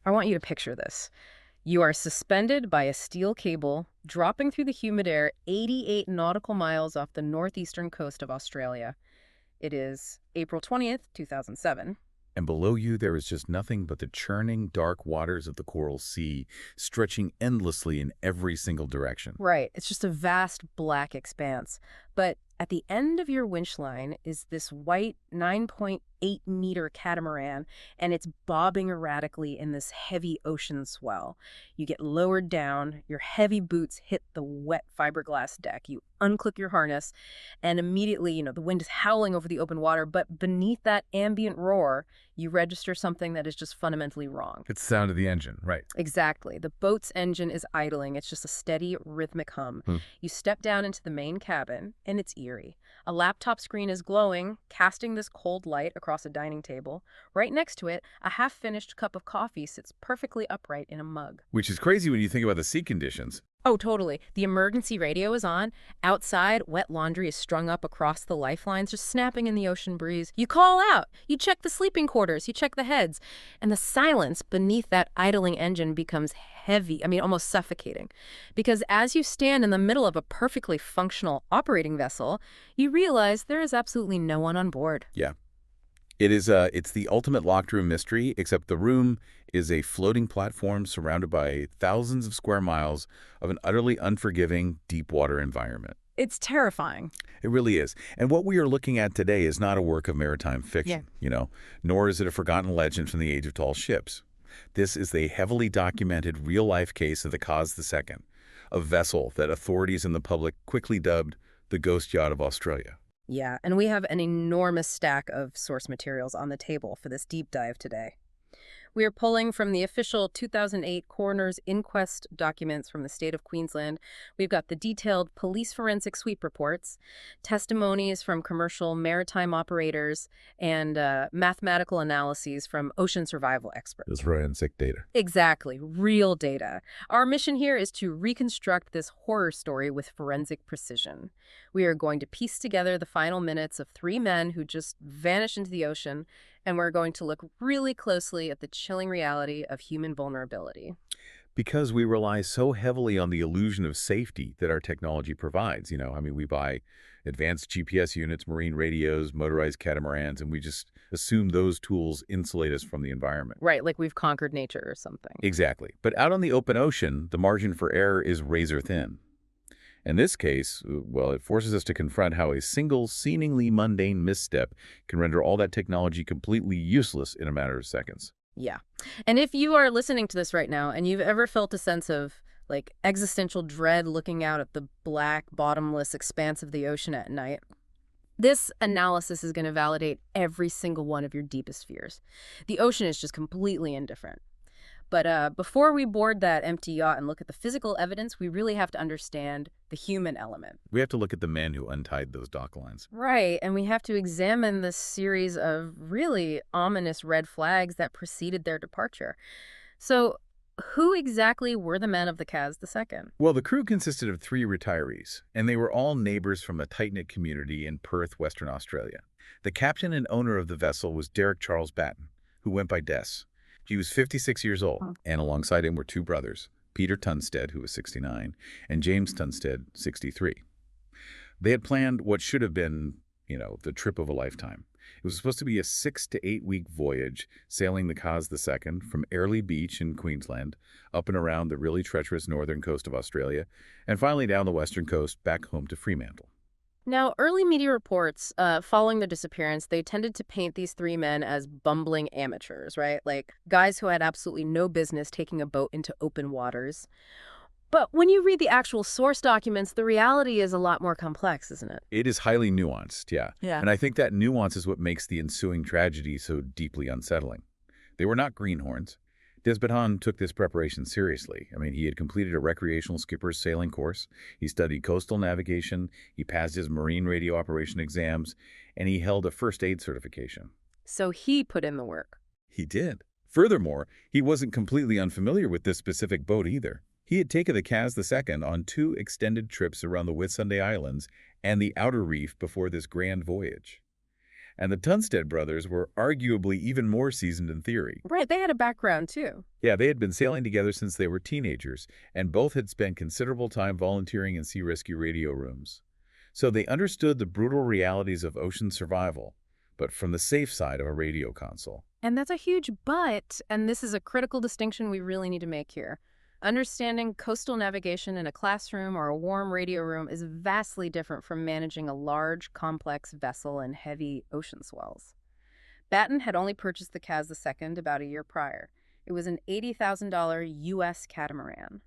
I want you to picture this. You are suspended by a steel cable, dropping through the humid air 88 nautical miles off the northeastern coast of Australia. It is April 20th, 2007. And below you there is just nothing but the churning, dark waters of the Coral Sea, stretching endlessly in every single direction. Right, it's just a vast black expanse. But at the end of your winch line is this white 9.8-meter catamaran, and it's bobbing erratically in this heavy ocean swell. You get lowered down, your heavy boots hit the wet fiberglass deck. You unclick your harness, and immediately, the wind is howling over the open water, but beneath that ambient roar, you register something that is just fundamentally wrong. It's the sound of the engine, right? Exactly. The boat's engine is idling. It's just a steady, rhythmic hum. You step down into the main cabin, and it's eerie. A laptop screen is glowing, casting this cold light across a dining table. Right next to it, a half-finished cup of coffee sits perfectly upright in a mug. Which is crazy when you think about the sea conditions. Oh, totally. The emergency radio is on. Outside, wet laundry is strung up across the lifelines, just snapping in the ocean breeze. You call out. You check the sleeping quarters. You check the heads. And the silence beneath that idling engine becomes heavy, almost suffocating. Because as you stand in the middle of a perfectly functional operating vessel, you realize there is absolutely no one on board. Yeah. It's the ultimate locked room mystery, except the room is a floating platform surrounded by thousands of square miles of an utterly unforgiving, deep water environment. It's terrifying. It really is. And what we are looking at today is not a work of maritime fiction, nor is it a forgotten legend from the age of tall ships. This is a heavily documented real-life case of the Kaz II, a vessel that authorities and the public quickly dubbed the ghost yacht of Australia. Yeah, and we have an enormous stack of source materials on the table for this deep dive today. We are pulling from the official 2008 coroner's inquest documents from the state of Queensland. We've got the detailed police forensic sweep reports, testimonies from commercial maritime operators, and mathematical analyses from ocean survival experts. It's forensic data. Exactly, real data. Our mission here is to reconstruct this horror story with forensic precision. We are going to piece together the final minutes of three men who just vanished into the ocean, and we're going to look really closely at the chilling reality of human vulnerability. Because we rely so heavily on the illusion of safety that our technology provides. We buy advanced GPS units, marine radios, motorized catamarans, and we just assume those tools insulate us from the environment. Right, like we've conquered nature or something. Exactly. But out on the open ocean, the margin for error is razor thin. In this case, it forces us to confront how a single, seemingly mundane misstep can render all that technology completely useless in a matter of seconds. Yeah. And if you are listening to this right now and you've ever felt a sense of, existential dread looking out at the black, bottomless expanse of the ocean at night, this analysis is going to validate every single one of your deepest fears. The ocean is just completely indifferent. But before we board that empty yacht and look at the physical evidence, we really have to understand the human element. We have to look at the men who untied those dock lines. Right, and we have to examine this series of really ominous red flags that preceded their departure. So, who exactly were the men of the Kaz II? Well, the crew consisted of three retirees, and they were all neighbors from a tight-knit community in Perth, Western Australia. The captain and owner of the vessel was Derek Charles Batten, who went by Des. He was 56 years old, and alongside him were two brothers, Peter Tunstead, who was 69, and James Tunstead, 63. They had planned what should have been, the trip of a lifetime. It was supposed to be a 6 to 8 week voyage, sailing the Kaz II from Airlie Beach in Queensland, up and around the really treacherous northern coast of Australia, and finally down the western coast back home to Fremantle. Now, early media reports following their disappearance, they tended to paint these three men as bumbling amateurs, right? Like guys who had absolutely no business taking a boat into open waters. But when you read the actual source documents, the reality is a lot more complex, isn't it? It is highly nuanced, yeah. Yeah. And I think that nuance is what makes the ensuing tragedy so deeply unsettling. They were not greenhorns. Des Batten took this preparation seriously. He had completed a recreational skipper's sailing course, he studied coastal navigation, he passed his marine radio operation exams, and he held a first aid certification. So he put in the work. He did. Furthermore, he wasn't completely unfamiliar with this specific boat either. He had taken the Kaz II on 2 extended trips around the Whitsunday Islands and the Outer Reef before this grand voyage. And the Tunstead brothers were arguably even more seasoned in theory. Right, they had a background too. Yeah, they had been sailing together since they were teenagers, and both had spent considerable time volunteering in sea rescue radio rooms. So they understood the brutal realities of ocean survival, but from the safe side of a radio console. And that's a huge but, and this is a critical distinction we really need to make here. Understanding coastal navigation in a classroom or a warm radio room is vastly different from managing a large, complex vessel in heavy ocean swells. Batten had only purchased the Kaz II about a year prior. It was an $80,000 U.S. catamaran.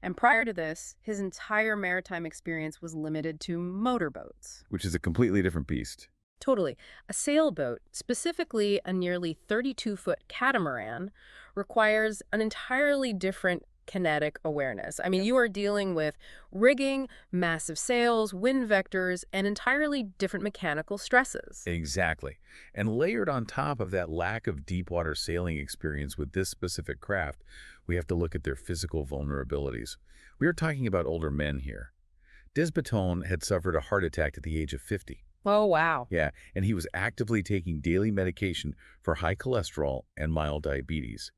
And prior to this, his entire maritime experience was limited to motorboats. Which is a completely different beast. Totally. A sailboat, specifically a nearly 32-foot catamaran, requires an entirely different kinetic awareness. I mean, you are dealing with rigging, massive sails, wind vectors, and entirely different mechanical stresses. Exactly. And layered on top of that lack of deep water sailing experience with this specific craft, we have to look at their physical vulnerabilities. We are talking about older men here. Des Baton had suffered a heart attack at the age of 50. Oh, wow. Yeah, and he was actively taking daily medication for high cholesterol and mild diabetes.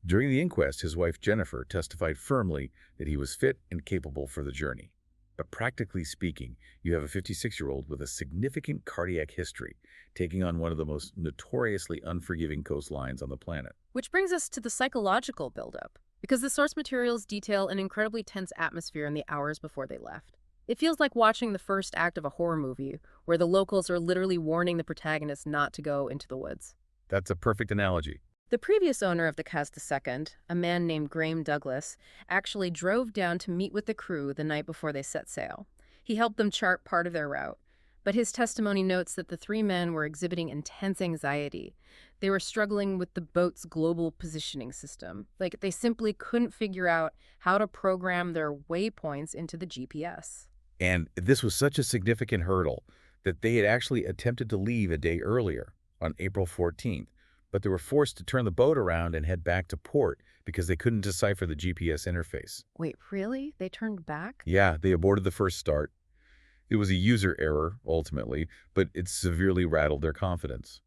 During the inquest, his wife Jennifer testified firmly that he was fit and capable for the journey. But practically speaking, you have a 56-year-old with a significant cardiac history, taking on one of the most notoriously unforgiving coastlines on the planet. Which brings us to the psychological buildup, because the source materials detail an incredibly tense atmosphere in the hours before they left. It feels like watching the first act of a horror movie, where the locals are literally warning the protagonist not to go into the woods. That's a perfect analogy. The previous owner of the Kaz II, a man named Graham Douglas, actually drove down to meet with the crew the night before they set sail. He helped them chart part of their route, but his testimony notes that the three men were exhibiting intense anxiety. They were struggling with the boat's global positioning system. Like, they simply couldn't figure out how to program their waypoints into the GPS. And this was such a significant hurdle that they had actually attempted to leave a day earlier, on April 14th, but they were forced to turn the boat around and head back to port because they couldn't decipher the GPS interface. Wait, really? They turned back? Yeah, they aborted the first start. It was a user error, ultimately, but it severely rattled their confidence.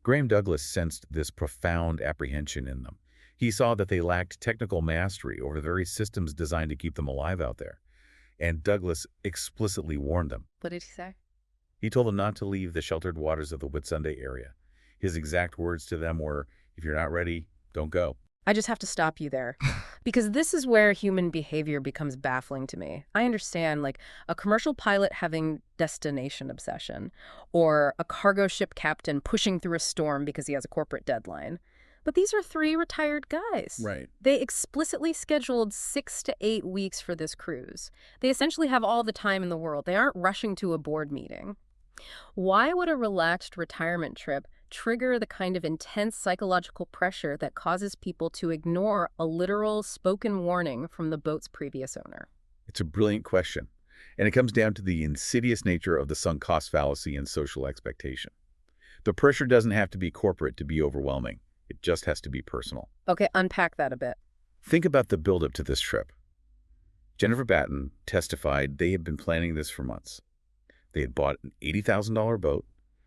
Graham Douglas sensed this profound apprehension in them. He saw that they lacked technical mastery over the very systems designed to keep them alive out there. And Douglas explicitly warned them. What did he say? He told them not to leave the sheltered waters of the Whitsunday area. His exact words to them were, "If you're not ready, don't go." I just have to stop you there, because this is where human behavior becomes baffling to me. I understand, like, a commercial pilot having destination obsession, or a cargo ship captain pushing through a storm because he has a corporate deadline. But these are three retired guys. Right. They explicitly scheduled 6 to 8 weeks for this cruise. They essentially have all the time in the world. They aren't rushing to a board meeting. Why would a relaxed retirement trip trigger the kind of intense psychological pressure that causes people to ignore a literal spoken warning from the boat's previous owner? It's a brilliant question, and it comes down to the insidious nature of the sunk cost fallacy and social expectation. The pressure doesn't have to be corporate to be overwhelming. It just has to be personal. Okay, unpack that a bit. Think about the buildup to this trip. Jennifer Batten testified they had been planning this for months. They had bought an $80,000 boat.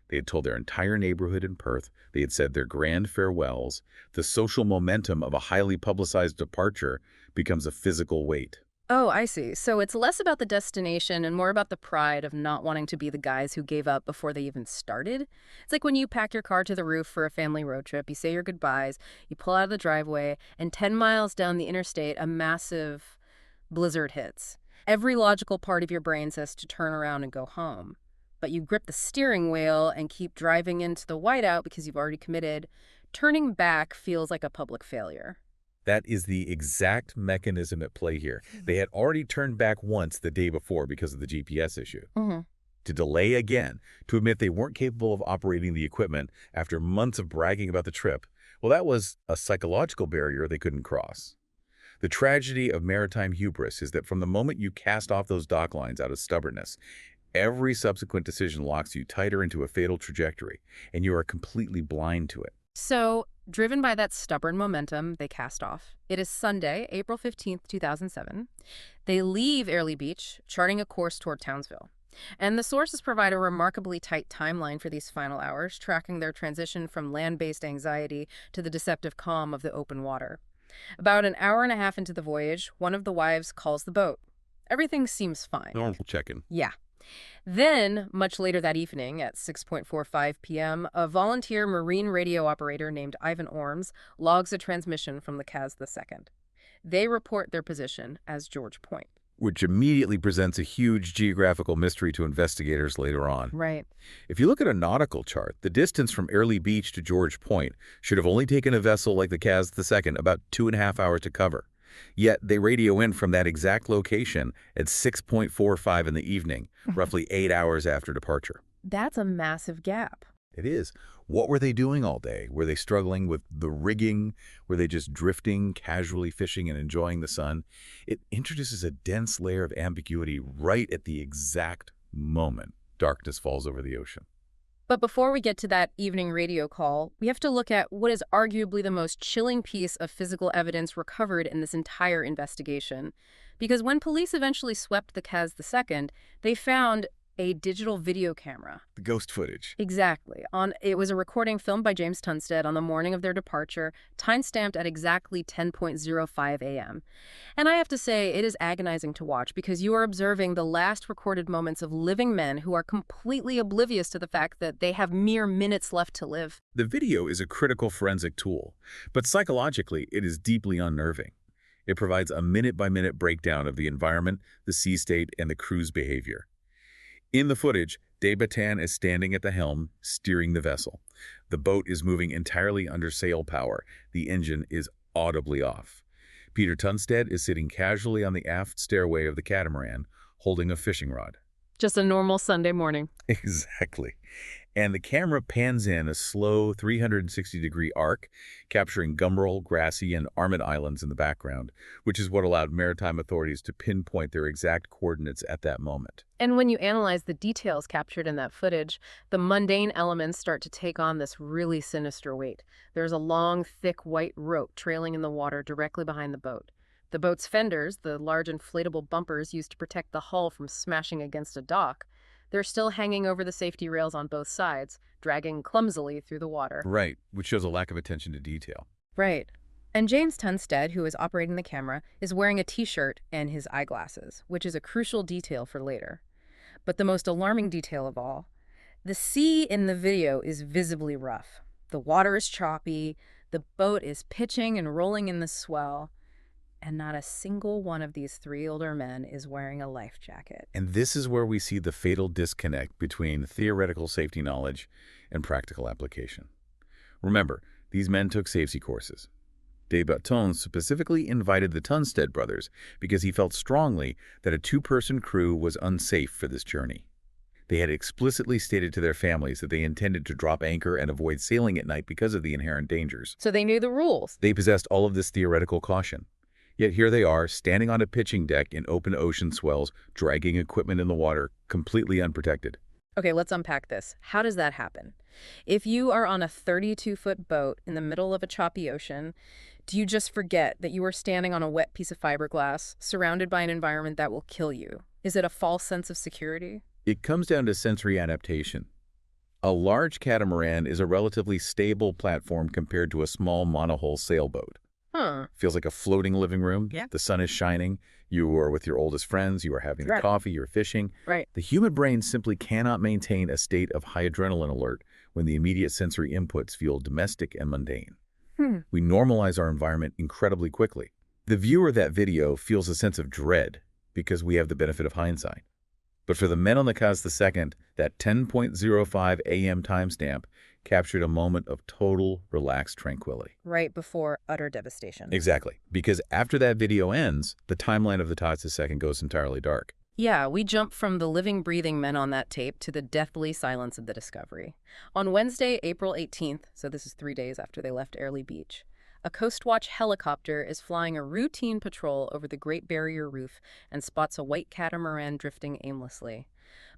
They had told their entire neighborhood in Perth. They had said their grand farewells. The social momentum of a highly publicized departure becomes a physical weight. Oh, I see. So it's less about the destination and more about the pride of not wanting to be the guys who gave up before they even started. It's like when you pack your car to the roof for a family road trip, you say your goodbyes, you pull out of the driveway, and 10 miles down the interstate, a massive blizzard hits. Every logical part of your brain says to turn around and go home. But you grip the steering wheel and keep driving into the whiteout because you've already committed. Turning back feels like a public failure. That is the exact mechanism at play here. They had already turned back once the day before because of the GPS issue. Mm-hmm. To delay again, to admit they weren't capable of operating the equipment after months of bragging about the trip, well, that was a psychological barrier they couldn't cross. The tragedy of maritime hubris is that from the moment you cast off those dock lines out of stubbornness, every subsequent decision locks you tighter into a fatal trajectory, and you are completely blind to it. So, driven by that stubborn momentum, they cast off. It is Sunday, April 15th, 2007. They leave Airlie Beach, charting a course toward Townsville. And the sources provide a remarkably tight timeline for these final hours, tracking their transition from land-based anxiety to the deceptive calm of the open water. About an hour and a half into the voyage, one of the wives calls the boat. Everything seems fine. Normal check-in. Yeah. Then, much later that evening, at 6:45 p.m., a volunteer marine radio operator named Ivan Orms logs a transmission from the Kaz II. They report their position as George Point. Which immediately presents a huge geographical mystery to investigators later on. Right. If you look at a nautical chart, the distance from Airlie Beach to George Point should have only taken a vessel like the Kaz II about 2.5 hours to cover. Yet they radio in from that exact location at 6:45 in the evening, roughly 8 hours after departure. That's a massive gap. It is. What were they doing all day? Were they struggling with the rigging? Were they just drifting, casually fishing, and enjoying the sun? It introduces a dense layer of ambiguity right at the exact moment darkness falls over the ocean. But before we get to that evening radio call, we have to look at what is arguably the most chilling piece of physical evidence recovered in this entire investigation. Because when police eventually swept the Kaz II, they found a digital video camera. The ghost footage. Exactly. It was a recording filmed by James Tunstead on the morning of their departure, time-stamped at exactly 10:05 a.m. And I have to say, it is agonizing to watch because you are observing the last recorded moments of living men who are completely oblivious to the fact that they have mere minutes left to live. The video is a critical forensic tool, but psychologically it is deeply unnerving. It provides a minute-by-minute breakdown of the environment, the sea state, and the crew's behavior. In the footage, Batten is standing at the helm, steering the vessel. The boat is moving entirely under sail power. The engine is audibly off. Peter Tunstead is sitting casually on the aft stairway of the catamaran, holding a fishing rod. Just a normal Sunday morning. Exactly. And the camera pans in a slow 360-degree arc, capturing Gumroll, Grassy, and Armit Islands in the background, which is what allowed maritime authorities to pinpoint their exact coordinates at that moment. And when you analyze the details captured in that footage, the mundane elements start to take on this really sinister weight. There's a long, thick white rope trailing in the water directly behind the boat. The boat's fenders, the large inflatable bumpers used to protect the hull from smashing against a dock, they're still hanging over the safety rails on both sides, dragging clumsily through the water. Right, which shows a lack of attention to detail. Right. And James Tunstead, who is operating the camera, is wearing a t-shirt and his eyeglasses, which is a crucial detail for later. But the most alarming detail of all, the sea in the video is visibly rough. The water is choppy, the boat is pitching and rolling in the swell, and not a single one of these three older men is wearing a life jacket. And this is where we see the fatal disconnect between theoretical safety knowledge and practical application. Remember, these men took safety courses. Batten specifically invited the Tunstead brothers because he felt strongly that a two-person crew was unsafe for this journey. They had explicitly stated to their families that they intended to drop anchor and avoid sailing at night because of the inherent dangers. So they knew the rules. They possessed all of this theoretical caution. Yet here they are, standing on a pitching deck in open ocean swells, dragging equipment in the water, completely unprotected. Okay, let's unpack this. How does that happen? If you are on a 32-foot boat in the middle of a choppy ocean, do you just forget that you are standing on a wet piece of fiberglass, surrounded by an environment that will kill you? Is it a false sense of security? It comes down to sensory adaptation. A large catamaran is a relatively stable platform compared to a small monohull sailboat. Feels like a floating living room. Yeah. The sun is shining. You are with your oldest friends. You are having Right. coffee. You're fishing. Right. The human brain simply cannot maintain a state of high adrenaline alert when the immediate sensory inputs feel domestic and mundane. We normalize our environment incredibly quickly. The viewer of that video feels a sense of dread because we have the benefit of hindsight. But for the men on the Kaz II, that 10:05 a.m. timestamp captured a moment of total relaxed tranquility. Right before utter devastation. Exactly. Because after that video ends, the timeline of the Kaz II goes entirely dark. Yeah, we jump from the living, breathing men on that tape to the deathly silence of the discovery. On Wednesday, April 18th, so this is 3 days after they left Airlie Beach, a Coast Watch helicopter is flying a routine patrol over the Great Barrier Reef and spots a white catamaran drifting aimlessly.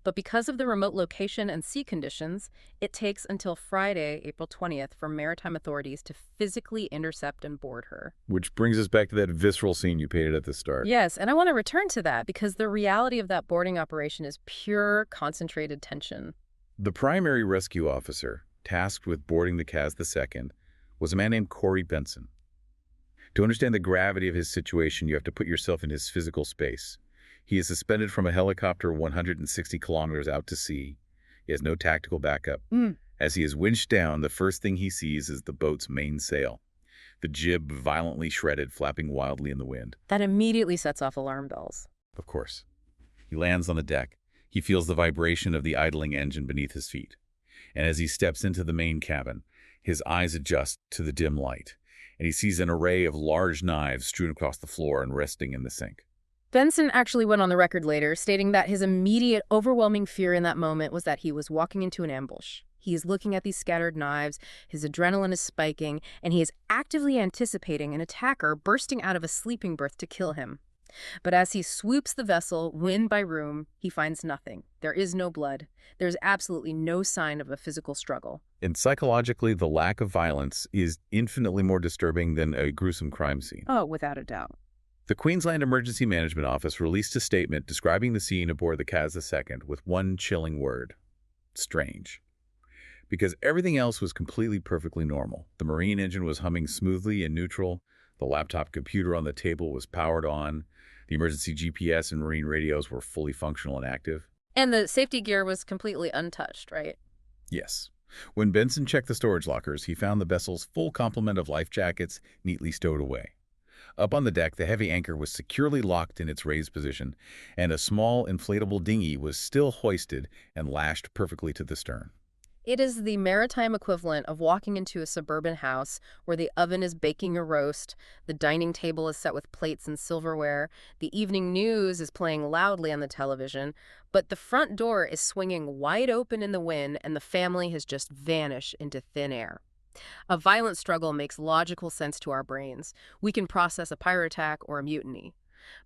But because of the remote location and sea conditions, it takes until Friday, April 20th, for maritime authorities to physically intercept and board her. Which brings us back to that visceral scene you painted at the start. Yes, and I want to return to that because the reality of that boarding operation is pure concentrated tension. The primary rescue officer tasked with boarding the Kaz II was a man named Corey Benson. To understand the gravity of his situation, you have to put yourself in his physical space. He is suspended from a helicopter 160 kilometers out to sea. He has no tactical backup. As he is winched down, the first thing he sees is the boat's main sail, the jib violently shredded, flapping wildly in the wind. That immediately sets off alarm bells. Of course. He lands on the deck. He feels the vibration of the idling engine beneath his feet. And as he steps into the main cabin, his eyes adjust to the dim light, and he sees an array of large knives strewn across the floor and resting in the sink. Benson actually went on the record later, stating that his immediate, overwhelming fear in that moment was that he was walking into an ambush. He is looking at these scattered knives, his adrenaline is spiking, and he is actively anticipating an attacker bursting out of a sleeping berth to kill him. But as he swoops the vessel, room by room, he finds nothing. There is no blood. There's absolutely no sign of a physical struggle. And psychologically, the lack of violence is infinitely more disturbing than a gruesome crime scene. Oh, without a doubt. The Queensland Emergency Management Office released a statement describing the scene aboard the Kaz II with one chilling word: strange. Because everything else was completely perfectly normal. The marine engine was humming smoothly in neutral. The laptop computer on the table was powered on. The emergency GPS and marine radios were fully functional and active. And the safety gear was completely untouched, right? Yes. When Benson checked the storage lockers, he found the vessel's full complement of life jackets neatly stowed away. Up on the deck, the heavy anchor was securely locked in its raised position, and a small inflatable dinghy was still hoisted and lashed perfectly to the stern. It is the maritime equivalent of walking into a suburban house where the oven is baking a roast, the dining table is set with plates and silverware, the evening news is playing loudly on the television, but the front door is swinging wide open in the wind and the family has just vanished into thin air. A violent struggle makes logical sense to our brains. We can process a pirate attack or a mutiny.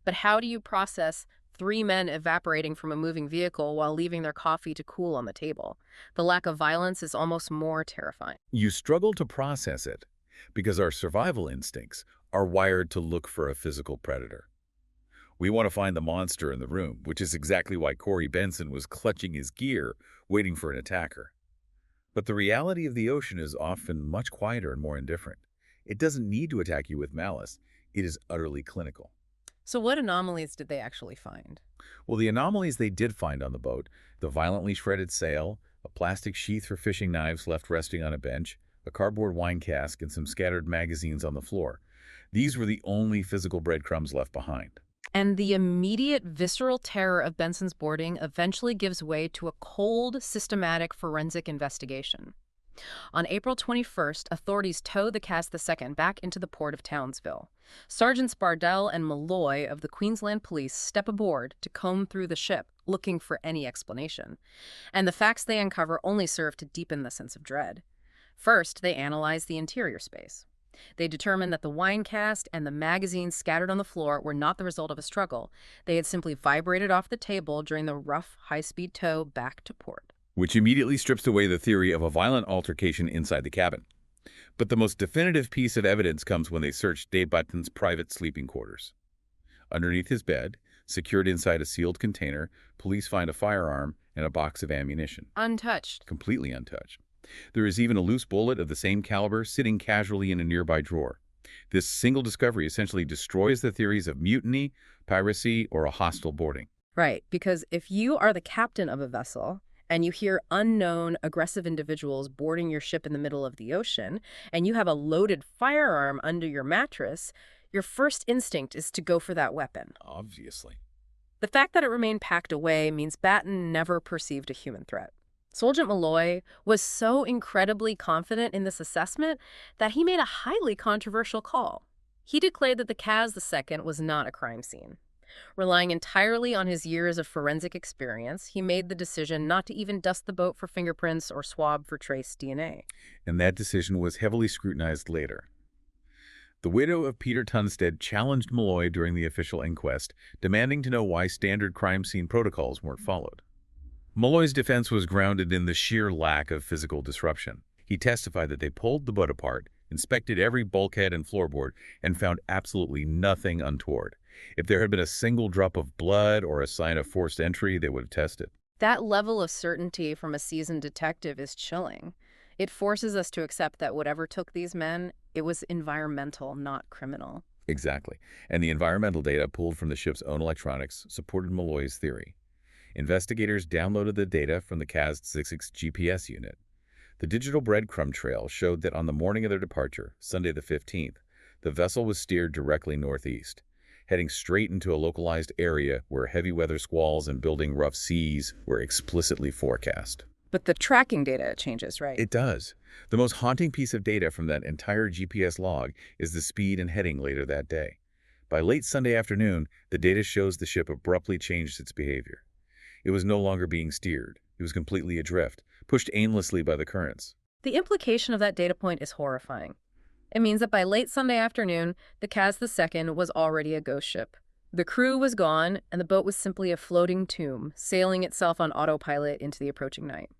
But how do you process 3 men evaporating from a moving vehicle while leaving their coffee to cool on the table? The lack of violence is almost more terrifying. You struggle to process it because our survival instincts are wired to look for a physical predator. We want to find the monster in the room, which is exactly why Corey Benson was clutching his gear, waiting for an attacker. But the reality of the ocean is often much quieter and more indifferent. It doesn't need to attack you with malice. It is utterly clinical. So what anomalies did they actually find? Well, the anomalies they did find on the boat, the violently shredded sail, a plastic sheath for fishing knives left resting on a bench, a cardboard wine cask, and some scattered magazines on the floor. These were the only physical breadcrumbs left behind. And the immediate visceral terror of Benson's boarding eventually gives way to a cold, systematic forensic investigation. On April 21st, authorities tow the Kaz II back into the port of Townsville. Sergeants Bardell and Malloy of the Queensland Police step aboard to comb through the ship, looking for any explanation. And the facts they uncover only serve to deepen the sense of dread. First, they analyze the interior space. They determine that the wine cask and the magazines scattered on the floor were not the result of a struggle. They had simply vibrated off the table during the rough, high-speed tow back to port. Which immediately strips away the theory of a violent altercation inside the cabin. But the most definitive piece of evidence comes when they search Dave Batten's private sleeping quarters. Underneath his bed, secured inside a sealed container, police find a firearm and a box of ammunition. Untouched. Completely untouched. There is even a loose bullet of the same caliber sitting casually in a nearby drawer. This single discovery essentially destroys the theories of mutiny, piracy, or a hostile boarding. Right, because if you are the captain of a vessel and you hear unknown, aggressive individuals boarding your ship in the middle of the ocean, and you have a loaded firearm under your mattress, your first instinct is to go for that weapon. Obviously. The fact that it remained packed away means Batten never perceived a human threat. Sergeant Malloy was so incredibly confident in this assessment that he made a highly controversial call. He declared that the Kaz II was not a crime scene. Relying entirely on his years of forensic experience, he made the decision not to even dust the boat for fingerprints or swab for trace DNA. And that decision was heavily scrutinized later. The widow of Peter Tunstead challenged Malloy during the official inquest, demanding to know why standard crime scene protocols weren't followed. Molloy's defense was grounded in the sheer lack of physical disruption. He testified that they pulled the boat apart, inspected every bulkhead and floorboard, and found absolutely nothing untoward. If there had been a single drop of blood or a sign of forced entry, they would have tested. That level of certainty from a seasoned detective is chilling. It forces us to accept that whatever took these men, it was environmental, not criminal. Exactly. And the environmental data pulled from the ship's own electronics supported Molloy's theory. Investigators downloaded the data from the Kaz II GPS unit. The digital breadcrumb trail showed that on the morning of their departure, Sunday the 15th, the vessel was steered directly northeast, heading straight into a localized area where heavy weather squalls and building rough seas were explicitly forecast. But the tracking data changes, right? It does. The most haunting piece of data from that entire GPS log is the speed and heading later that day. By late Sunday afternoon, the data shows the ship abruptly changed its behavior. It was no longer being steered. It was completely adrift, pushed aimlessly by the currents. The implication of that data point is horrifying. It means that by late Sunday afternoon, the Kaz II was already a ghost ship. The crew was gone, and the boat was simply a floating tomb, sailing itself on autopilot into the approaching night.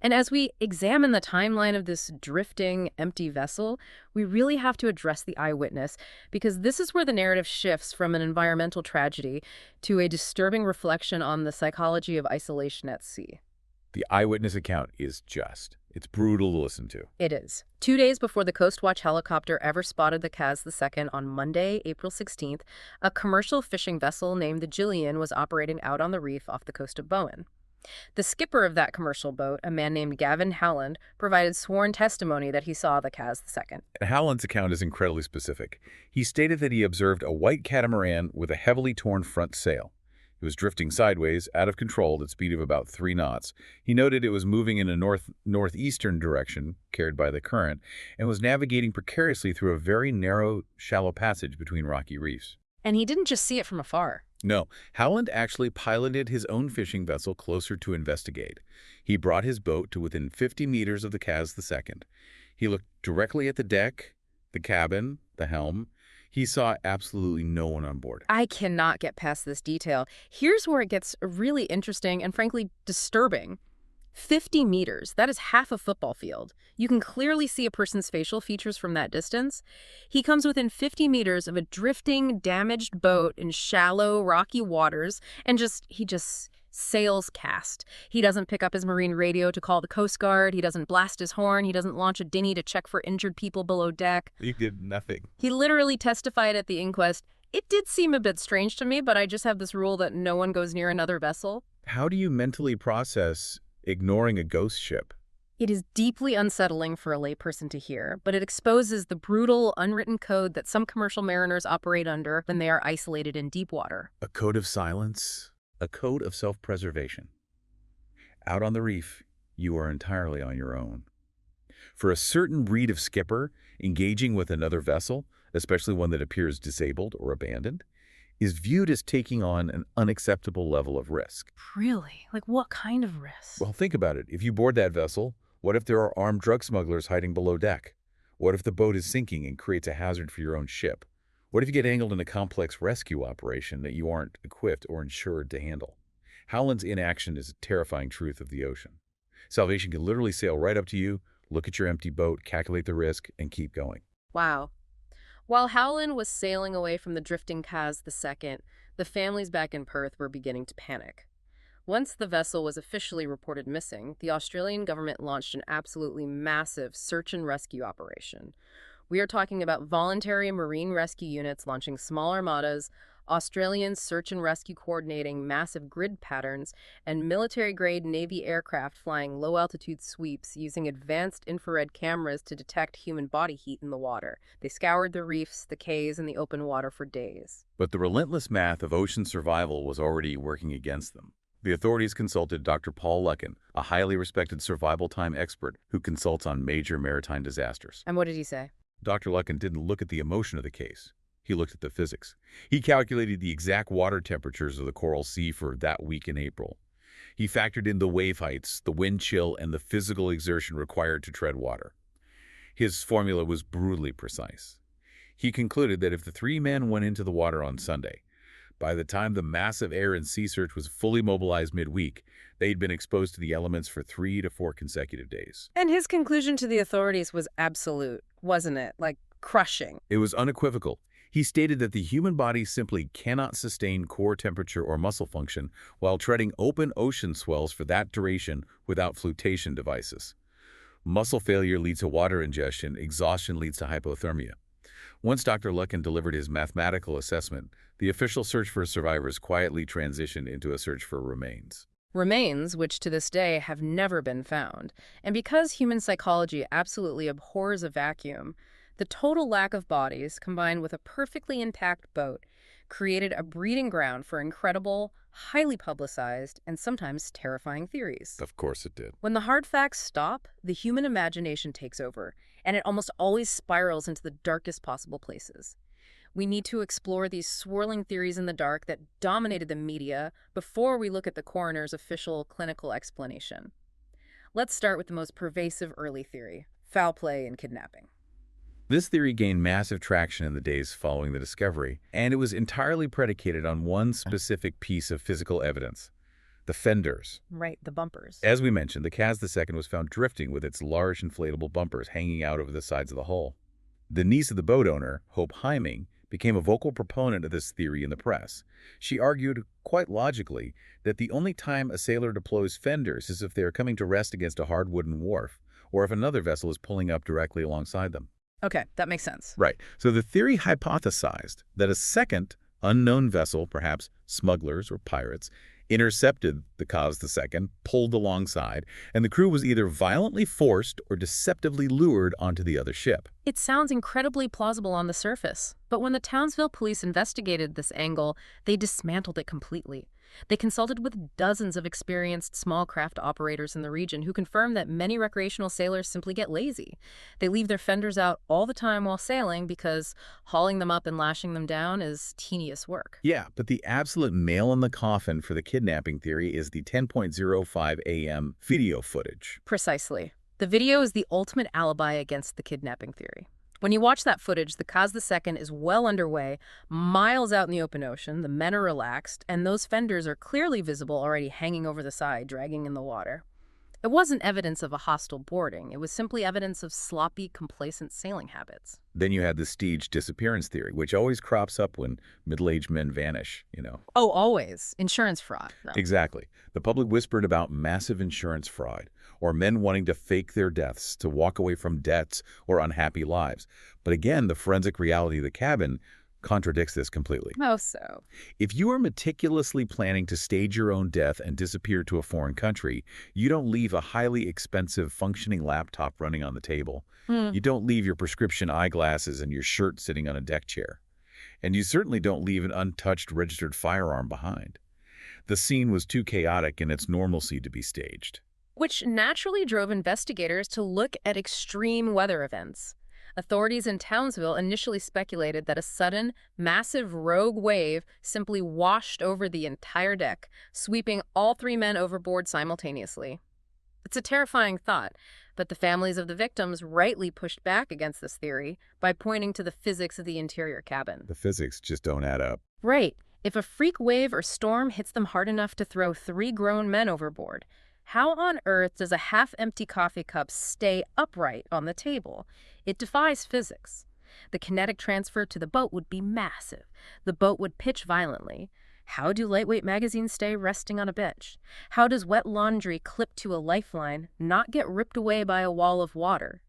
And as we examine the timeline of this drifting, empty vessel, we really have to address the eyewitness, because this is where the narrative shifts from an environmental tragedy to a disturbing reflection on the psychology of isolation at sea. The eyewitness account is it's brutal to listen to. It is. 2 days before the Coast Watch helicopter ever spotted the Kaz II on Monday, April 16th, a commercial fishing vessel named the Jillian was operating out on the reef off the coast of Bowen. The skipper of that commercial boat, a man named Gavin Howland, provided sworn testimony that he saw the Kaz II. And Howland's account is incredibly specific. He stated that he observed a white catamaran with a heavily torn front sail. It was drifting sideways, out of control, at a speed of about 3 knots. He noted it was moving in a northeastern direction, carried by the current, and was navigating precariously through a very narrow, shallow passage between rocky reefs. And he didn't just see it from afar. No, Howland actually piloted his own fishing vessel closer to investigate. He brought his boat to within 50 meters of the Kaz II. He looked directly at the deck, the cabin, the helm. He saw absolutely no one on board. I cannot get past this detail. Here's where it gets really interesting and frankly disturbing. 50 meters, that is half a football field. You can clearly see a person's facial features from that distance. He comes within 50 meters of a drifting, damaged boat in shallow, rocky waters, and he just sails cast. He doesn't pick up his marine radio to call the Coast Guard. He doesn't blast his horn. He doesn't launch a dinghy to check for injured people below deck. He did nothing. He literally testified at the inquest. It did seem a bit strange to me, but I just have this rule that no one goes near another vessel. How do you mentally process ignoring a ghost ship? It is deeply unsettling for a layperson to hear, but it exposes the brutal, unwritten code that some commercial mariners operate under when they are isolated in deep water. A code of silence, a code of self-preservation. Out on the reef, you are entirely on your own. For a certain breed of skipper, engaging with another vessel, especially one that appears disabled or abandoned, is viewed as taking on an unacceptable level of risk. Really? Like what kind of risk? Well, think about it. If you board that vessel, what if there are armed drug smugglers hiding below deck? What if the boat is sinking and creates a hazard for your own ship? What if you get angled in a complex rescue operation that you aren't equipped or insured to handle? Howland's inaction is a terrifying truth of the ocean. Salvation can literally sail right up to you, look at your empty boat, calculate the risk, and keep going. Wow. While Howland was sailing away from the drifting Kaz II, the families back in Perth were beginning to panic. Once the vessel was officially reported missing, the Australian government launched an absolutely massive search and rescue operation. We are talking about voluntary marine rescue units launching small armadas, Australian search and rescue coordinating massive grid patterns, and military-grade Navy aircraft flying low-altitude sweeps using advanced infrared cameras to detect human body heat in the water. They scoured the reefs, the cays, and the open water for days. But the relentless math of ocean survival was already working against them. The authorities consulted Dr. Paul Luckin, a highly respected survival time expert who consults on major maritime disasters. And what did he say? Dr. Luckin didn't look at the emotion of the case. He looked at the physics. He calculated the exact water temperatures of the Coral Sea for that week in April. He factored in the wave heights, the wind chill, and the physical exertion required to tread water. His formula was brutally precise. He concluded that if the 3 men went into the water on Sunday, By the time the massive air and sea search was fully mobilized midweek, they'd been exposed to the elements for 3 to 4 consecutive days. And his conclusion to the authorities was absolute, wasn't it? Like, crushing. It was unequivocal. He stated that the human body simply cannot sustain core temperature or muscle function while treading open ocean swells for that duration without flotation devices. Muscle failure leads to water ingestion, exhaustion leads to hypothermia. Once Dr. Lucken delivered his mathematical assessment, the official search for survivors quietly transitioned into a search for remains. Remains, which to this day have never been found. And because human psychology absolutely abhors a vacuum, the total lack of bodies, combined with a perfectly intact boat, created a breeding ground for incredible, highly publicized, and sometimes terrifying theories. Of course it did. When the hard facts stop, the human imagination takes over, and it almost always spirals into the darkest possible places. We need to explore these swirling theories in the dark that dominated the media before we look at the coroner's official clinical explanation. Let's start with the most pervasive early theory: foul play and kidnapping. This theory gained massive traction in the days following the discovery, and it was entirely predicated on one specific piece of physical evidence: the fenders. Right, the bumpers. As we mentioned, the Kaz II was found drifting with its large inflatable bumpers hanging out over the sides of the hull. The niece of the boat owner, Hope Hyming, became a vocal proponent of this theory in the press. She argued, quite logically, that the only time a sailor deploys fenders is if they are coming to rest against a hard wooden wharf, or if another vessel is pulling up directly alongside them. Okay, that makes sense. Right. So the theory hypothesized that a second, unknown vessel, perhaps smugglers or pirates, intercepted the Kaz II, pulled alongside, and the crew was either violently forced or deceptively lured onto the other ship. It sounds incredibly plausible on the surface, but when the Townsville police investigated this angle, they dismantled it completely. They consulted with dozens of experienced small craft operators in the region who confirmed that many recreational sailors simply get lazy. They leave their fenders out all the time while sailing because hauling them up and lashing them down is tedious work. Yeah, but the absolute nail in the coffin for the kidnapping theory is the 10:05 a.m. video footage. Precisely. The video is the ultimate alibi against the kidnapping theory. When you watch that footage, the Kaz II is well underway, miles out in the open ocean, the men are relaxed, and those fenders are clearly visible already hanging over the side, dragging in the water. It wasn't evidence of a hostile boarding. It was simply evidence of sloppy, complacent sailing habits. Then you had the staged disappearance theory, which always crops up when middle-aged men vanish. Oh, always. Insurance fraud. No. Exactly. The public whispered about massive insurance fraud, or men wanting to fake their deaths to walk away from debts or unhappy lives. But again, the forensic reality of the cabin contradicts this completely. How so? If you are meticulously planning to stage your own death and disappear to a foreign country, you don't leave a highly expensive functioning laptop running on the table. You don't leave your prescription eyeglasses and your shirt sitting on a deck chair. And you certainly don't leave an untouched registered firearm behind. The scene was too chaotic in its normalcy to be staged. Which naturally drove investigators to look at extreme weather events. Authorities in Townsville initially speculated that a sudden, massive rogue wave simply washed over the entire deck, sweeping all 3 men overboard simultaneously. It's a terrifying thought, but the families of the victims rightly pushed back against this theory by pointing to the physics of the interior cabin. The physics just don't add up. Right. If a freak wave or storm hits them hard enough to throw 3 grown men overboard, how on earth does a half-empty coffee cup stay upright on the table? It defies physics. The kinetic transfer to the boat would be massive. The boat would pitch violently. How do lightweight magazines stay resting on a bench? How does wet laundry clipped to a lifeline not get ripped away by a wall of water?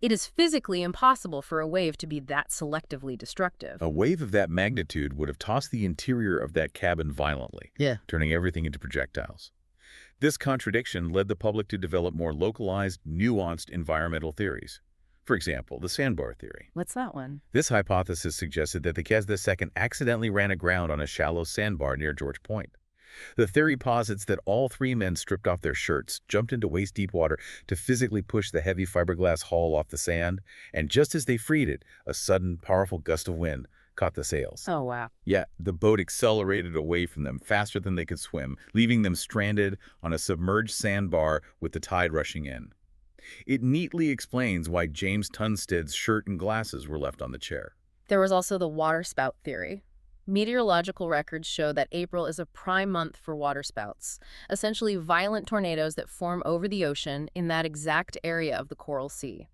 It is physically impossible for a wave to be that selectively destructive. A wave of that magnitude would have tossed the interior of that cabin violently, turning everything into projectiles. This contradiction led the public to develop more localized, nuanced environmental theories. For example, the sandbar theory. What's that one? This hypothesis suggested that the Kaz II accidentally ran aground on a shallow sandbar near George Point. The theory posits that all 3 men stripped off their shirts, jumped into waist-deep water to physically push the heavy fiberglass hull off the sand, and just as they freed it, a sudden, powerful gust of wind caught the sails. Oh, wow. Yeah, the boat accelerated away from them faster than they could swim, leaving them stranded on a submerged sandbar with the tide rushing in. It neatly explains why James Tunstead's shirt and glasses were left on the chair. There was also the water spout theory. Meteorological records show that April is a prime month for waterspouts, essentially violent tornadoes that form over the ocean in that exact area of the Coral Sea.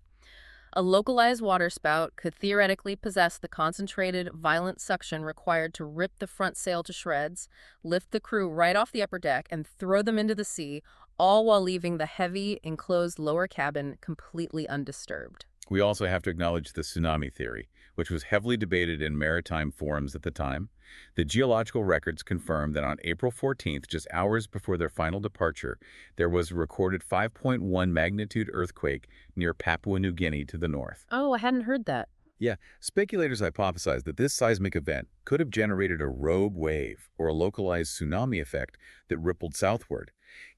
A localized waterspout could theoretically possess the concentrated, violent suction required to rip the front sail to shreds, lift the crew right off the upper deck, and throw them into the sea, all while leaving the heavy, enclosed lower cabin completely undisturbed. We also have to acknowledge the tsunami theory, which was heavily debated in maritime forums at the time. The geological records confirm that on April 14th, just hours before their final departure, there was a recorded 5.1 magnitude earthquake near Papua New Guinea to the north. Oh, I hadn't heard that. Yeah, speculators hypothesize that this seismic event could have generated a rogue wave or a localized tsunami effect that rippled southward,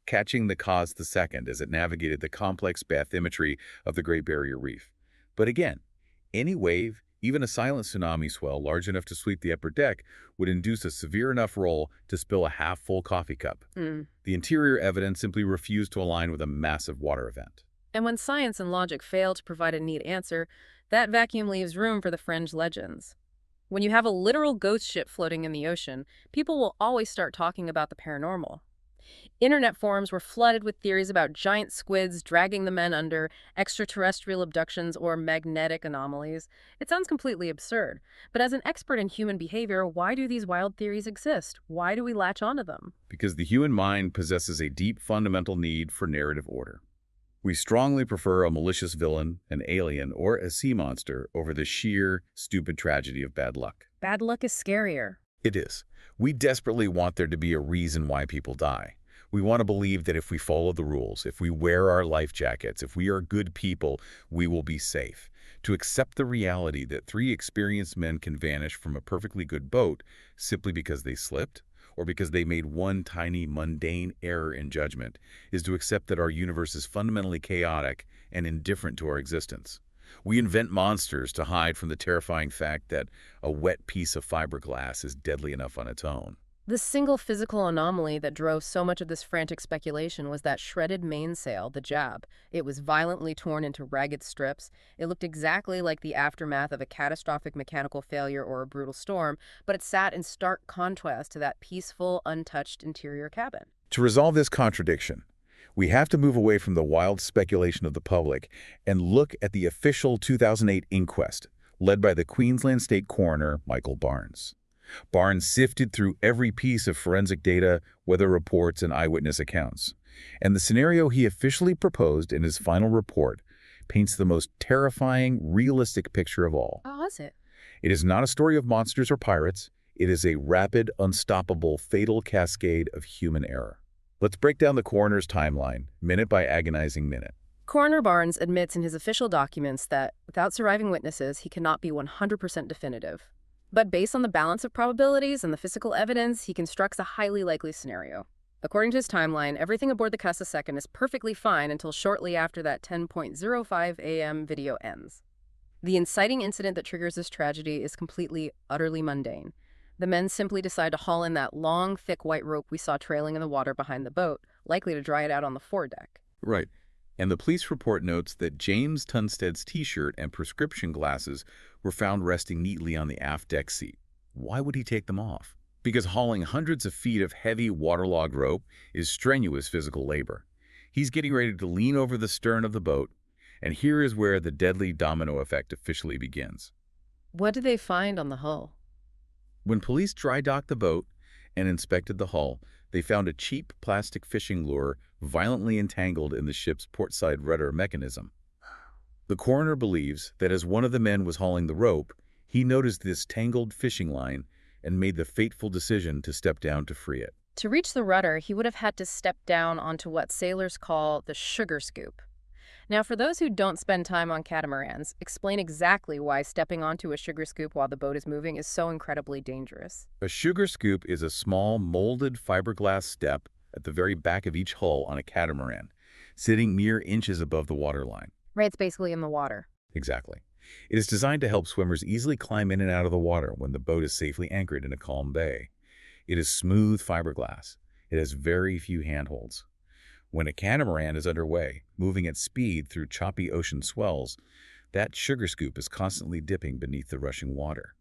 catching the Kaz II as it navigated the complex bathymetry of the Great Barrier Reef. But again, any wave, even a silent tsunami swell large enough to sweep the upper deck, would induce a severe enough roll to spill a half-full coffee cup. The interior evidence simply refused to align with a massive water event. And when science and logic fail to provide a neat answer, that vacuum leaves room for the fringe legends. When you have a literal ghost ship floating in the ocean, people will always start talking about the paranormal. Internet forums were flooded with theories about giant squids dragging the men under, extraterrestrial abductions, or magnetic anomalies. It sounds completely absurd, but as an expert in human behavior, why do these wild theories exist? Why do we latch onto them? Because the human mind possesses a deep fundamental need for narrative order. We strongly prefer a malicious villain, an alien, or a sea monster over the sheer, stupid tragedy of bad luck. Bad luck is scarier. It is. We desperately want there to be a reason why people die. We want to believe that if we follow the rules, if we wear our life jackets, if we are good people, we will be safe. To accept the reality that 3 experienced men can vanish from a perfectly good boat simply because they slipped, or because they made one tiny, mundane error in judgment, is to accept that our universe is fundamentally chaotic and indifferent to our existence. We invent monsters to hide from the terrifying fact that a wet piece of fiberglass is deadly enough on its own. The single physical anomaly that drove so much of this frantic speculation was that shredded mainsail, the jab. It was violently torn into ragged strips. It looked exactly like the aftermath of a catastrophic mechanical failure or a brutal storm, but it sat in stark contrast to that peaceful, untouched interior cabin. To resolve this contradiction, we have to move away from the wild speculation of the public and look at the official 2008 inquest, led by the Queensland State Coroner, Michael Barnes. Barnes sifted through every piece of forensic data, weather reports, and eyewitness accounts. And the scenario he officially proposed in his final report paints the most terrifying, realistic picture of all. Oh, is it? It is not a story of monsters or pirates. It is a rapid, unstoppable, fatal cascade of human error. Let's break down the coroner's timeline, minute by agonizing minute. Coroner Barnes admits in his official documents that, without surviving witnesses, he cannot be 100% definitive. But based on the balance of probabilities and the physical evidence, he constructs a highly likely scenario. According to his timeline, everything aboard the Kaz II is perfectly fine until shortly after that 10:05 a.m. video ends. The inciting incident that triggers this tragedy is completely, utterly mundane. The men simply decide to haul in that long, thick white rope we saw trailing in the water behind the boat, likely to dry it out on the foredeck. Right. And the police report notes that James Tunstead's T-shirt and prescription glasses were found resting neatly on the aft deck seat. Why would he take them off? Because hauling hundreds of feet of heavy waterlogged rope is strenuous physical labor. He's getting ready to lean over the stern of the boat, and here is where the deadly domino effect officially begins. What did they find on the hull? When police dry-docked the boat and inspected the hull, they found a cheap plastic fishing lure violently entangled in the ship's portside rudder mechanism. The coroner believes that as one of the men was hauling the rope, he noticed this tangled fishing line and made the fateful decision to step down to free it. To reach the rudder, he would have had to step down onto what sailors call the sugar scoop. Now, for those who don't spend time on catamarans, explain exactly why stepping onto a sugar scoop while the boat is moving is so incredibly dangerous. A sugar scoop is a small molded fiberglass step at the very back of each hull on a catamaran, sitting mere inches above the waterline. Right, it's basically in the water. Exactly. It is designed to help swimmers easily climb in and out of the water when the boat is safely anchored in a calm bay. It is smooth fiberglass. It has very few handholds. When a catamaran is underway, moving at speed through choppy ocean swells, that sugar scoop is constantly dipping beneath the rushing water.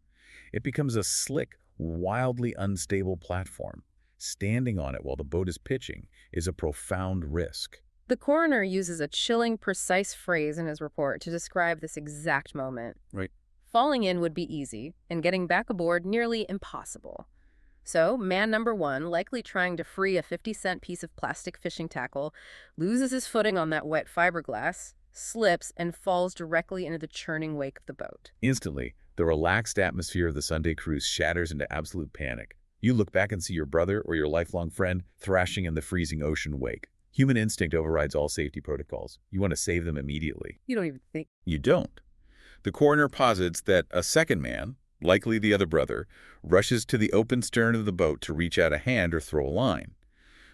It becomes a slick, wildly unstable platform. Standing on it while the boat is pitching is a profound risk. The coroner uses a chilling, precise phrase in his report to describe this exact moment. Right. Falling in would be easy, and getting back aboard nearly impossible. So, man number one, likely trying to free a 50-cent piece of plastic fishing tackle, loses his footing on that wet fiberglass, slips, and falls directly into the churning wake of the boat. Instantly, the relaxed atmosphere of the Sunday cruise shatters into absolute panic. You look back and see your brother or your lifelong friend thrashing in the freezing ocean wake. Human instinct overrides all safety protocols. You want to save them immediately. You don't even think. You don't. The coroner posits that a second man, likely the other brother, rushes to the open stern of the boat to reach out a hand or throw a line.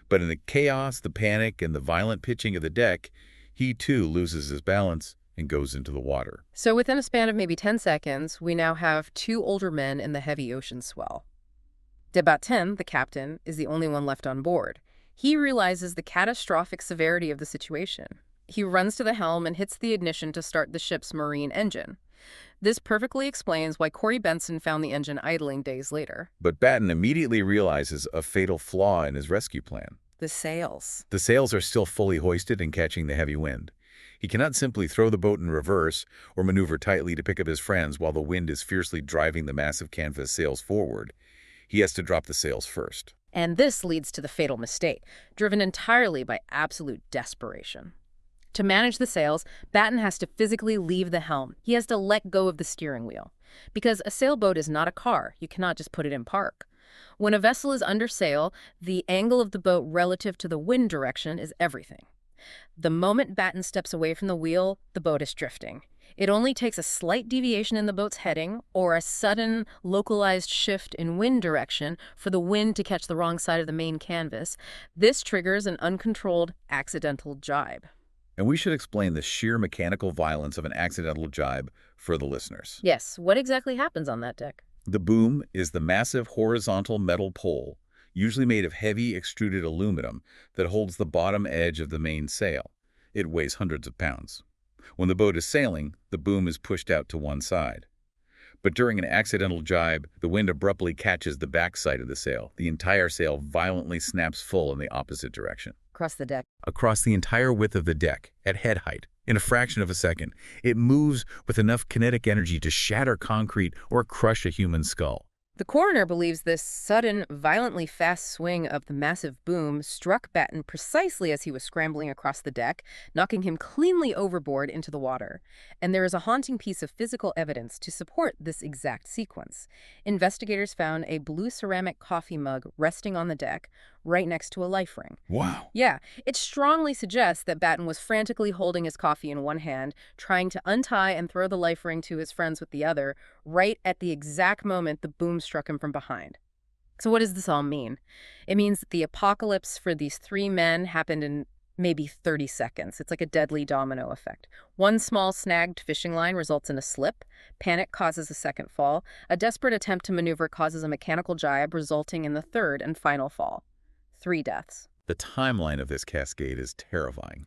But in the chaos, the panic, and the violent pitching of the deck, he too loses his balance and goes into the water. So within a span of maybe 10 seconds, we now have two older men in the heavy ocean swell. De Batten, the captain, is the only one left on board. He realizes the catastrophic severity of the situation. He runs to the helm and hits the ignition to start the ship's marine engine. This perfectly explains why Corey Benson found the engine idling days later. But Batten immediately realizes a fatal flaw in his rescue plan. The sails. The sails are still fully hoisted and catching the heavy wind. He cannot simply throw the boat in reverse or maneuver tightly to pick up his friends while the wind is fiercely driving the massive canvas sails forward. He has to drop the sails first. And this leads to the fatal mistake, driven entirely by absolute desperation. To manage the sails, Batten has to physically leave the helm. He has to let go of the steering wheel. Because a sailboat is not a car. You cannot just put it in park. When a vessel is under sail, the angle of the boat relative to the wind direction is everything. The moment Batten steps away from the wheel, the boat is drifting. It only takes a slight deviation in the boat's heading or a sudden, localized shift in wind direction for the wind to catch the wrong side of the main canvas. This triggers an uncontrolled, accidental jibe. And we should explain the sheer mechanical violence of an accidental jibe for the listeners. Yes, what exactly happens on that deck? The boom is the massive horizontal metal pole, usually made of heavy extruded aluminum, that holds the bottom edge of the main sail. It weighs hundreds of pounds. When the boat is sailing, the boom is pushed out to one side. But during an accidental jibe, the wind abruptly catches the backside of the sail. The entire sail violently snaps full in the opposite direction. Across the deck. Across the entire width of the deck, at head height, in a fraction of a second. It moves with enough kinetic energy to shatter concrete or crush a human skull. The coroner believes this sudden, violently fast swing of the massive boom struck Batten precisely as he was scrambling across the deck, knocking him cleanly overboard into the water. And there is a haunting piece of physical evidence to support this exact sequence. Investigators found a blue ceramic coffee mug resting on the deck, right next to a life ring. Wow. Yeah, it strongly suggests that Batten was frantically holding his coffee in one hand, trying to untie and throw the life ring to his friends with the other, right at the exact moment the boom struck him from behind. So what does this all mean? It means that the apocalypse for these three men happened in maybe 30 seconds. It's like a deadly domino effect. One small snagged fishing line results in a slip. Panic causes a second fall. A desperate attempt to maneuver causes a mechanical jibe, resulting in the third and final fall. 3 deaths. The timeline of this cascade is terrifying.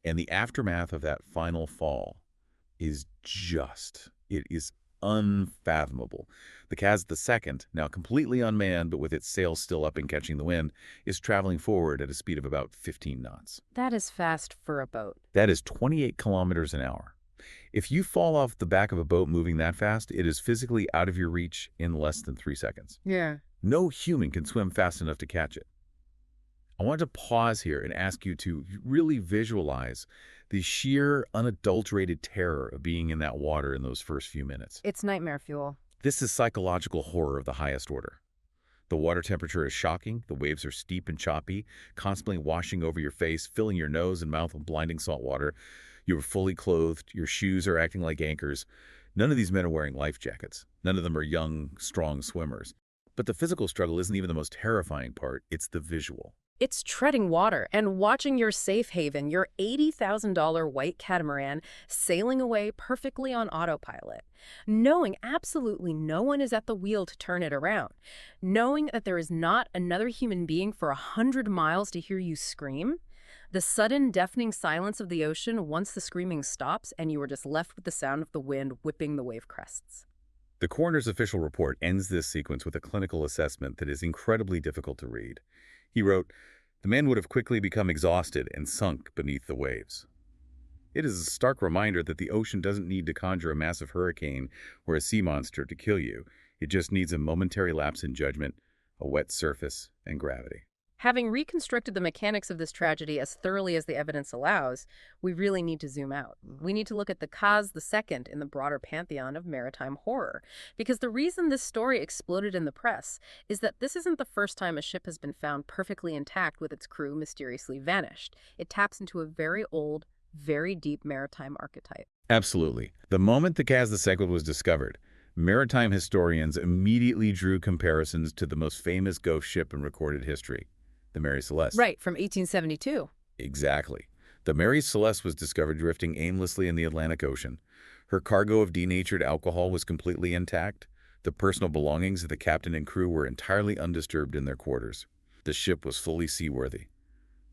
And the aftermath of that final fall is it is unfathomable. The Kaz II, now completely unmanned but with its sails still up and catching the wind, is traveling forward at a speed of about 15 knots. That is fast for a boat. That is 28 kilometers an hour. If you fall off the back of a boat moving that fast, it is physically out of your reach in less than 3 seconds. Yeah. No human can swim fast enough to catch it. I want to pause here and ask you to really visualize the sheer, unadulterated terror of being in that water in those first few minutes. It's nightmare fuel. This is psychological horror of the highest order. The water temperature is shocking, the waves are steep and choppy, constantly washing over your face, filling your nose and mouth with blinding salt water. You are fully clothed, your shoes are acting like anchors. None of these men are wearing life jackets. None of them are young, strong swimmers. But the physical struggle isn't even the most terrifying part, it's the visual. It's treading water and watching your safe haven, your $80,000 white catamaran, sailing away perfectly on autopilot, knowing absolutely no one is at the wheel to turn it around, knowing that there is not another human being for 100 miles to hear you scream, the sudden deafening silence of the ocean once the screaming stops and you are just left with the sound of the wind whipping the wave crests. The coroner's official report ends this sequence with a clinical assessment that is incredibly difficult to read. He wrote, "The man would have quickly become exhausted and sunk beneath the waves." It is a stark reminder that the ocean doesn't need to conjure a massive hurricane or a sea monster to kill you. It just needs a momentary lapse in judgment, a wet surface, and gravity. Having reconstructed the mechanics of this tragedy as thoroughly as the evidence allows, we really need to zoom out. We need to look at the Kaz II in the broader pantheon of maritime horror. Because the reason this story exploded in the press is that this isn't the first time a ship has been found perfectly intact with its crew mysteriously vanished. It taps into a very old, very deep maritime archetype. Absolutely. The moment the Kaz II was discovered, maritime historians immediately drew comparisons to the most famous ghost ship in recorded history, the Mary Celeste. Right, from 1872. Exactly. The Mary Celeste was discovered drifting aimlessly in the Atlantic Ocean. Her cargo of denatured alcohol was completely intact. The personal belongings of the captain and crew were entirely undisturbed in their quarters. The ship was fully seaworthy.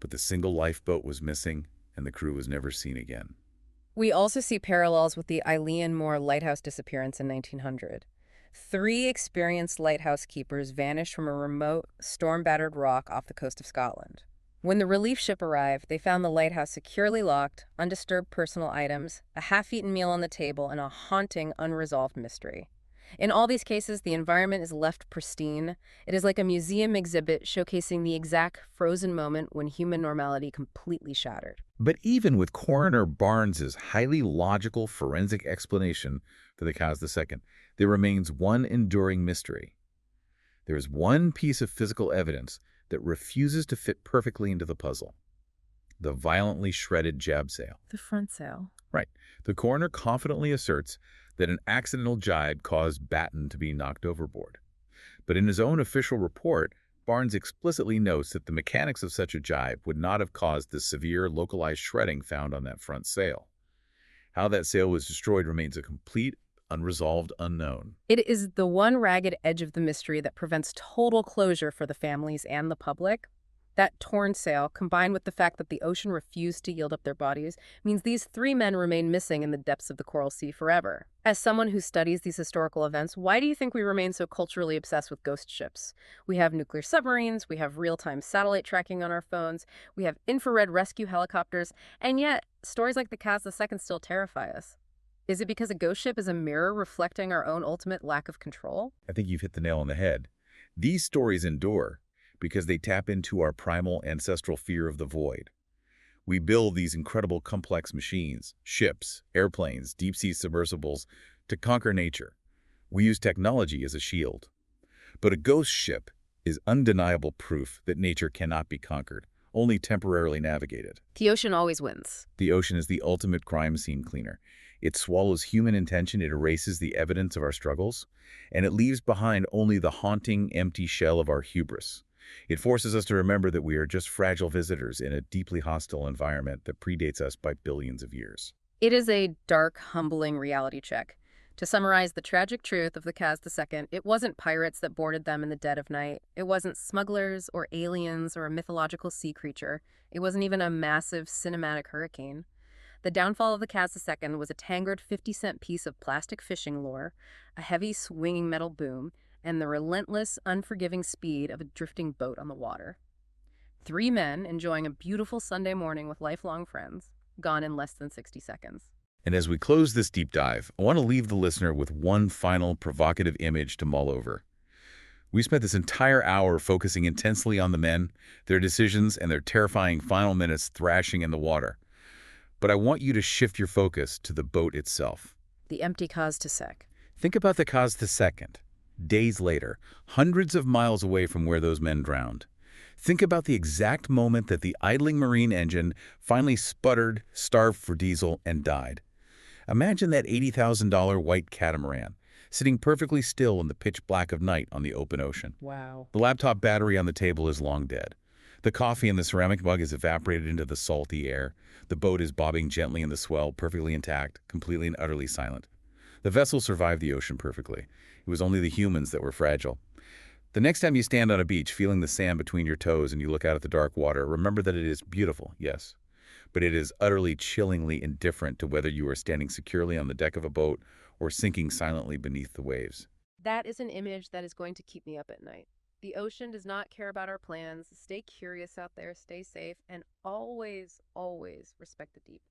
But the single lifeboat was missing, and the crew was never seen again. We also see parallels with the Eilean Mor lighthouse disappearance in 1900. 3 experienced lighthouse keepers vanished from a remote, storm-battered rock off the coast of Scotland. When the relief ship arrived, they found the lighthouse securely locked, undisturbed personal items, a half-eaten meal on the table, and a haunting, unresolved mystery. In all these cases, the environment is left pristine. It is like a museum exhibit showcasing the exact frozen moment when human normality completely shattered. But even with Coroner Barnes's highly logical forensic explanation for the Kaz II, there remains one enduring mystery. There is one piece of physical evidence that refuses to fit perfectly into the puzzle: the violently shredded jab sail. The front sail. Right. The coroner confidently asserts that an accidental jibe caused Batten to be knocked overboard. But in his own official report, Barnes explicitly notes that the mechanics of such a jibe would not have caused the severe localized shredding found on that front sail. How that sail was destroyed remains a complete, unresolved unknown. It is the one ragged edge of the mystery that prevents total closure for the families and the public. That torn sail, combined with the fact that the ocean refused to yield up their bodies, means these 3 men remain missing in the depths of the Coral Sea forever. As someone who studies these historical events, why do you think we remain so culturally obsessed with ghost ships? We have nuclear submarines, we have real-time satellite tracking on our phones, we have infrared rescue helicopters, and yet stories like the Kaz II still terrify us. Is it because a ghost ship is a mirror reflecting our own ultimate lack of control? I think you've hit the nail on the head. These stories endure because they tap into our primal ancestral fear of the void. We build these incredible complex machines, ships, airplanes, deep-sea submersibles, to conquer nature. We use technology as a shield. But a ghost ship is undeniable proof that nature cannot be conquered, only temporarily navigated. The ocean always wins. The ocean is the ultimate crime scene cleaner. It swallows human intention, it erases the evidence of our struggles, and it leaves behind only the haunting, empty shell of our hubris. It forces us to remember that we are just fragile visitors in a deeply hostile environment that predates us by billions of years. It is a dark, humbling reality check. To summarize the tragic truth of the Kaz II, it wasn't pirates that boarded them in the dead of night. It wasn't smugglers or aliens or a mythological sea creature. It wasn't even a massive cinematic hurricane. The downfall of the Kaz II was a tangled 50-cent piece of plastic fishing lure, a heavy swinging metal boom, and the relentless, unforgiving speed of a drifting boat on the water. 3 men enjoying a beautiful Sunday morning with lifelong friends, gone in less than 60 seconds. And as we close this deep dive, I want to leave the listener with one final provocative image to mull over. We spent this entire hour focusing intensely on the men, their decisions, and their terrifying final minutes thrashing in the water. But I want you to shift your focus to the boat itself. The empty Kaz II. Think about the Kaz II. Days later, hundreds of miles away from where those men drowned. Think about the exact moment that the idling marine engine finally sputtered, starved for diesel, and died. Imagine that $80,000 white catamaran, sitting perfectly still in the pitch black of night on the open ocean. Wow. The laptop battery on the table is long dead. The coffee in the ceramic mug is evaporated into the salty air. The boat is bobbing gently in the swell, perfectly intact, completely and utterly silent. The vessel survived the ocean perfectly. It was only the humans that were fragile. The next time you stand on a beach feeling the sand between your toes and you look out at the dark water, remember that it is beautiful, yes, but it is utterly chillingly indifferent to whether you are standing securely on the deck of a boat or sinking silently beneath the waves. That is an image that is going to keep me up at night. The ocean does not care about our plans. Stay curious out there, stay safe, and always, always respect the deep.